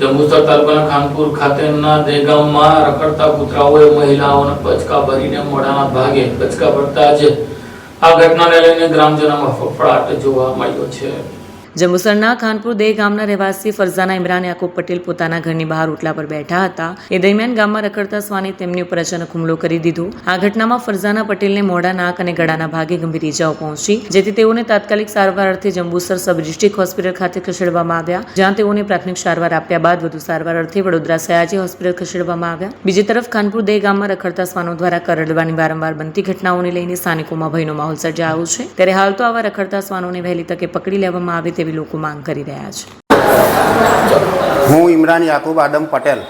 જંબુસર તાલુકાના ખાનપુર ખાતેના દેગામમાં રખડતા કૂતરાઓએ મહિલાઓને બચકા ભરીને મોઢાના ભાગે બચકા ભરતા જ આ ઘટનાને લઈને ગ્રામજનોમાં ફફડાટ જોવા મળ્યો છે। જંબુસરના ખાનપુર દે ગામના રહેવાસી ફરઝાના ઇમરાન યાકુબ પટેલ પોતાના ઘરની બહાર ઓટલા પર બેઠા હતા। એ દરમિયાન ગામમાં રખડતા શ્વાને તેમની ઉપર અચાનક હુમલો કરી દીધો। આ ઘટનામાં ફરઝાના પટેલને મોઢા, નાક અને ગળાના ભાગે ગંભીર ઇજાઓ પહોંચી, જેથી તેઓને તાત્કાલિક સારવાર અર્થે જંબુસર સબ ડિસ્ટ્રિક્ટ હોસ્પિટલ ખાતે ખસેડવામાં આવ્યા, જ્યાં તેઓને પ્રાથમિક સારવાર આપ્યા બાદ વધુ સારવાર અર્થે વડોદરા સયાજી હોસ્પિટલ ખસેડવામાં આવ્યા। બીજી તરફ ખાનપુર દે ગામમાં રખડતા શ્વાનો દ્વારા કરડવાની વારંવાર બનતી ઘટનાઓને લઈને સ્થાનિકોમાં ભયનો માહોલ સર્જાયો છે। ત્યારે હાલ તો આવા રખડતા શ્વાનોને વહેલી તકે પકડી લેવામાં આવે તેવી લોકો માંગ કરી રહ્યા છે। હું ઇમરાન યાકુબ આદમ પટેલ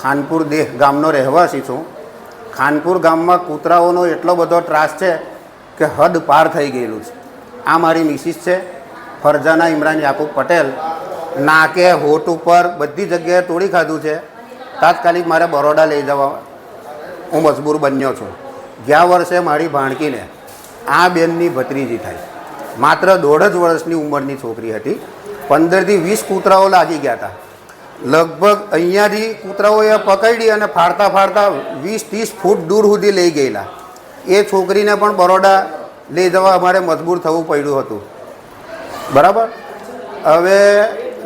ખાનપુર દેહ ગામનો રહેવાસી છું। ખાનપુર ગામમાં કૂતરાઓનો એટલો બધો ત્રાસ છે કે હદ પાર થઈ ગયેલું છે। આ મારી મિસિસ છે ફરઝાના ઇમરાન યાકુબ પટેલ। નાકે, હોઠ ઉપર બધી જગ્યાએ તોડી ખાધું છે। તાત્કાલિક મારે બરોડા લઈ જવા હું મજબૂર બન્યો છું। ગયા વર્ષે મારી ભાણકીને આ બેનની ભત્રીજી થાય, માત્ર 1.5 જ વર્ષની ઉંમરની છોકરી હતી। 15 થી 20 કૂતરાઓ લાગી ગયા હતા। લગભગ અહીંયાથી કૂતરાઓએ પકડી અને ફાડતા ફાડતા 20-30 ફૂટ દૂર સુધી લઈ ગયેલા। એ છોકરીને પણ બરોડા લઈ જવા અમારે મજબૂર થવું પડ્યું હતું, બરાબર। હવે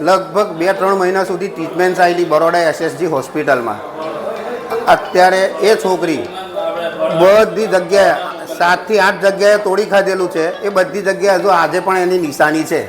લગભગ 2-3 મહિના સુધી ટ્રીટમેન્ટ ચાલી બરોડા SSG હોસ્પિટલમાં। અત્યારે એ છોકરી બધી જગ્યાએ 7 થી 8 જગ્યાએ તોડી ખાધેલું છે। એ બધી જગ્યાએ હજુ આજે પણ એની નિશાની છે।